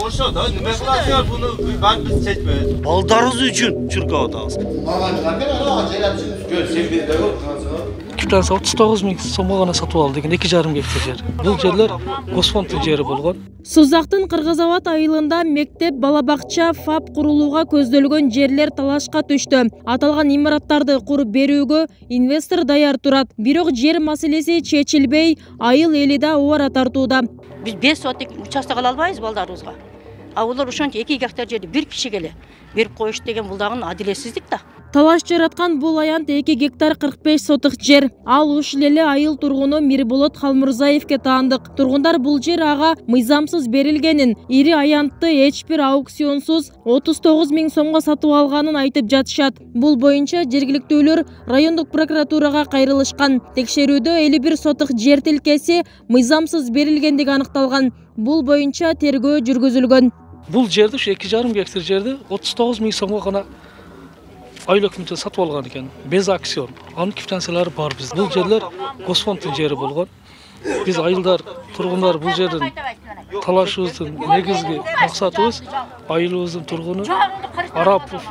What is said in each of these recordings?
Oşo da nima qilasizlar buni biz chechmaymiz. Baldarınız üçün çürük atağız. Kütlense 39 ming so'mga gana sotib oldik, 2,5 gektar yer. Bu yerler Gosfond jeri bo'lgan. Созақтың Қырғызават айылында мектеп, балабақча, ФАП құрылуға көзделген жерлер талашқа түшті. Аталған имараттарды құрып беруге инвестор даяр тұрат. Бирок жер маселеси чечилбей, айыл элида ора тартууда. Biz 5 sotik участок ала албайбыз балдарыбызга. А улар ошончо 2 гектар жерди бир кишиге эле берип коюш деген бул дагы адилетсиздик да. Талаш жараткан бул аянт 2 гектар 45 сотық жер. Ал ушул эле айыл тургуну Мирболот Халмурзаевке таандык. Тургундар бул жер ага мыйзамсыз берилгенин, ири аянтты эч бир аукционсуз 39 миң сомго сатып алганын айтып жатышат. Бул боюнча жергиликтүүлөр райондук прокуратурага кайрылышкан. Текшерүүдө 51 сотық жер тилкеси мыйзамсыз берилгендиги аныкталган. Бул боюнча тергөө жүргүзүлгөн. Бул жерди 2,5 гектар жерди 39 миң сомго гана айыл өкмөтү сатып алган экен. Без акцион. Анын квитанциялары бар бизде. Бул жерлер Госфонддун жери болгон. Биз айылдар, тургундар бул жерден талашыбыздын негизги максатыбыз айылыбыздын тургуну Арапов,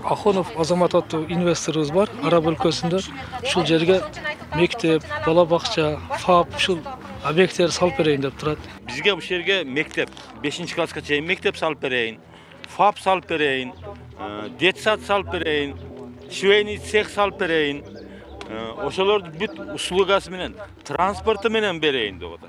Ахонов Азамат аттуу инвесторубуз бар. Арап өлкөсүндө ушул жерге мектеп, балабакча, ФАП ушул объекттер салып берейин деп турат. Bizge bu yerge mektep, 5. klaska çeyin mektep salıp bereyim, FAP salıp bereyim, detsat salıp bereyim, şüveyni sek salıp bereyim, oşalar büt usulugası menen, transportu menen bereyim de o da.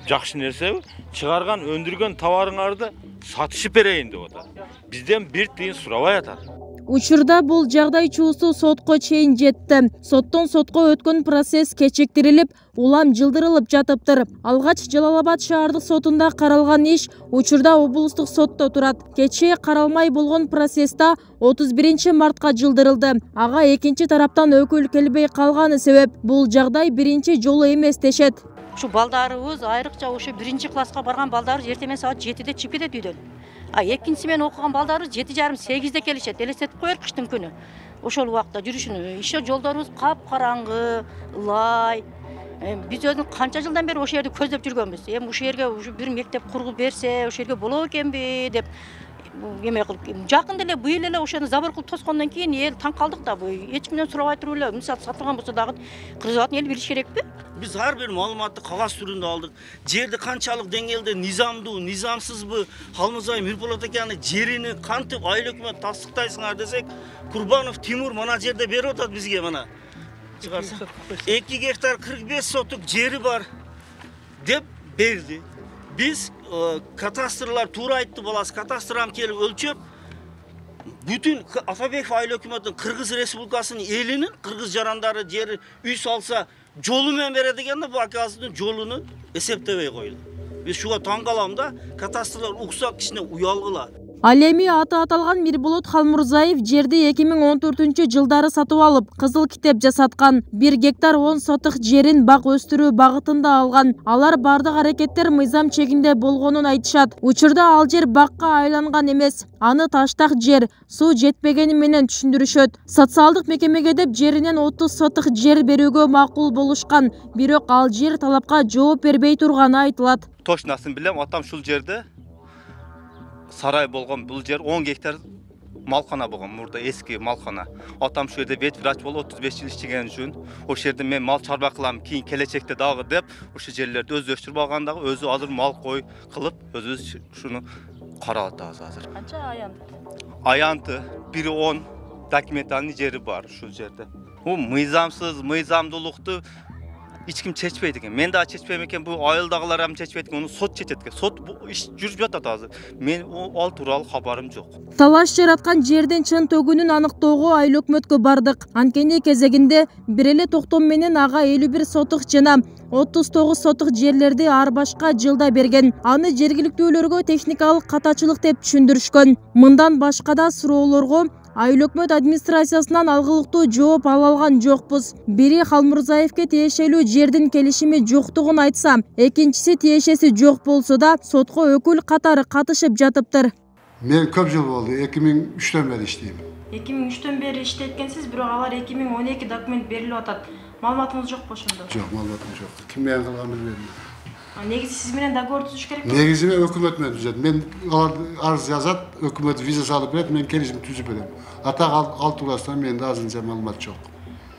Жақшы nerse, çıkargan, öndürgen tavarınарды satışıp bereyim de o da. Bizden bir tiyin surabay atar. Учурда бул жагдай чуусу сотко чейин жетти. Соттон сотко өткөн процесс кечиктирилип, улам жылдырылып жатыптыр. Алгач Жалал-Абад шаардык сотунда каралган иш учурда облустук сотто турат. Кечээ каралмай болгон процесста 31 мартка жылдырылды. Ага экинчи тараптан өкүл келбей калганы себеп. Бул жагдай биринчи жолу эмес дешет. Ушу балдарыбыз айрыкча ушу 1 класска барган балдарыбыз эртемен саат 7-де чыгып кетет үйдөн. А экинчи мен окуган балдарыбыз 7:30-8-де келишет. Элестетип коер кыштын күнү. Ошол убакта жүрүшүнү. Ишо жолдорубуз капкараңгы, ылай. Биз өзү канча жылдан бери ошол жерди көздөп жүргөнбүз. Эми ушул жерге бир мектеп кургуп берсе, ошол жерге болот экенби деп эме кылып. Жакында эле быйыл эле ошону забор кылып тоскондон кийин эл таң калдык да. Эч кимден сурабай туруп эле мисалы сатылган болсо дагы Кыргызстандын эли билиш керекпи? Biz her bir malumatı kağıt türünde aldık. Жерді kançalık dengelde nizamdı, nizamsız bu Halmuzay Mirpolat ekanı jerini kantip ayıl hükümet tasdiqtaysınlar desek Kurbanov Timur mana jerde beri otat bizge mana. Çıkarsın. 2 gektar 45 sotuk jeri var dep berdi. Biz katastrlar tuğra aytты balası katastram kelip ölçöp bütün Atabekov ayıl hükümetin Kırgız Respublikasının elinin Kırgız jaranları jeri üy salsa жолу менен берет экенде бул акасынын жолуну эсептебей койду. Биз шуга таң калам да, катастрлар уксак кичине уялгыла. Ал эми аты аталган Мирболот Халмурзаев жерди 2014-жылдары сатып алып, кызыл китеп жасаткан. 1 гектар 10 сотық жерин бак өстүрүү багытында алган. Алар бардык аракеттер мыйзам чегинде болгонун айтышат. Учурда ал жер бакка айланган эмес. Аны таштак жер, суу жетпегени менен түшүндүрүшөт. Социалдык мекемеге деп жеринен 30 сотық жер берүүгө макул болушкан. Бирок ал жер талапка жооп бербей турганы айтылат. Toşnaсын bilem, atam şul jerde saray bolgon bul jer 10 gektar malkana bolgon, burada eski malkana. Atam şu yerde vet vrach bolup 35 yıl işçigen üçün. O şerde men mal çarba kılam, keyin kelechekte dagı dep, oşu jerlerde özдөштүрүп алгандагы өзү азыр мал кой кылып, өзү шуну карап атабыз азыр. Канча аянт? Аянты 1-10 документальный жери бар şu жерде. O mıйзамдуулукту hiç kim çeçpeydi eкен. Men daha çeçpeyim eken, bu ayıldagılar hem çeçpeydi eкен, onu sot çeçet eкен. Sot bu iş жүрүп жатат азыр. Men al тууралуу кабарым жок. Талаш жараткан жердин чын төгүнүн аныктоого айыл өкмөткө бардык. Анткени кезегинде бир эле токтом менен ага 51 сотық жана 39 сотық жерлерди ар башка жылда берген. Аны жергиликтүүлөргө техникалык катачылык деп түшүндүрүшкөн. Мындан башка да суроолорго айыл өкмөт администрациясынан алгылыктуу жооп ала алган жокпуз. Бири Халмурзаевке тиешелүү жердин келишими жоктугун айтса, экинчиси тиешеси жок болсо да сотко өкүл катары катышып жатыптыр. Мен көп жыл болду, 2003-төн бери иштейм. 2003-төн бери иштеткенсиз, бирок алар 2012 документ берилип атат. Маалыматыңыз жок ошондо? Жок, маалыматым жок. Ким менен кылганын билбейм. Негизи сиз менен договор түзүш керек. Негizime hükümet menен түзөт. Men arz yazat, hükümet vize salıp berет, men kelişim түзүп берем. Ата ал туурасында менде азырынча маалымат жок.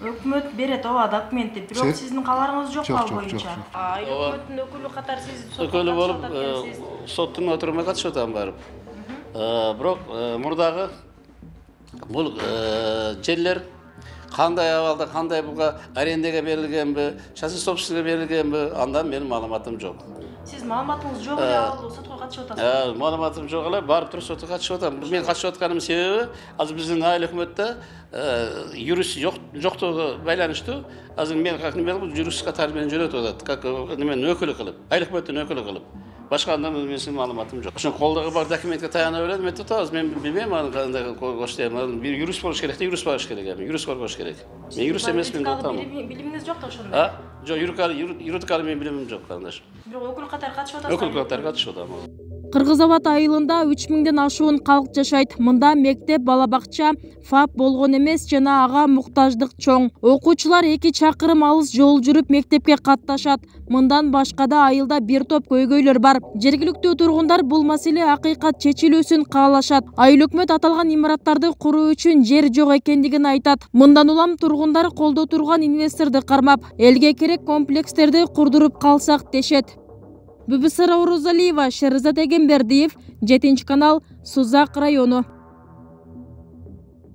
Өкмөт берет ооба документти, бирок сиздин каларыңыз жок ал боюнча. жок. Өкмөттүн өкүлү катары сиз Өкүлү болуп, соттун отурума катышып атам барып. Бирок мурдагы бул жерлер кандай абалда, кандай буга арендага берилгенби, частный собственникке берилгенби, андан менин маалыматым жок. Сиз маалыматыңыз жок эле ал сотко катышып атасыз. Маалыматым жок эле, барып туруп сотко катышып атам. Мен катышып атканымдын себеби азыр биздин айыл өкмөттө юрист жоктугу байланыштуу. Азыр мен юрист катары менен жөнөтүп атат, как неменин өкүлү кылып, айыл өкмөттүн өкүлү кылып. Башкандан менин маалыматым жок. Ошон колдогу бар документке таяна берет, мен тутабыз. Мен билбейм аны кандай кош дейм. Бир юрист болуш керек, юрист болуш керек. Юрист коргош керек. Мен юрист эмесмин деп атам. Билимиңиз жок да ошондо. Жок, юридикалык менин билимим жок кандаш. Бирок өкүл катары катышып атасыз. Өкүл катары катышып атам. Кыргызабад айылында 3000ден ашуун калк жашайт. Мында мектеп, бала бакча, ФАП болгон эмес жана ага муктаждык чоң. Окуучулар 2 чакырым алыс жол жүрүп мектепке катташат. Мындан башка да айылда бир топ көйгөйлөр бар. Жергиликтүү тургундар бул маселе акыйкат чечилүүсүн каалашат. Айыл өкмөт аталган имараттарды куруу үчүн жер жок экендигин айтат. Мындан улам тургундар колдо турган инвесторду кармап, элге керек комплекстерди курдуруп калсак дешет. Бүбүсара Орозалиева, Шерзат Эгембердиев, 7 канал, Сузак району.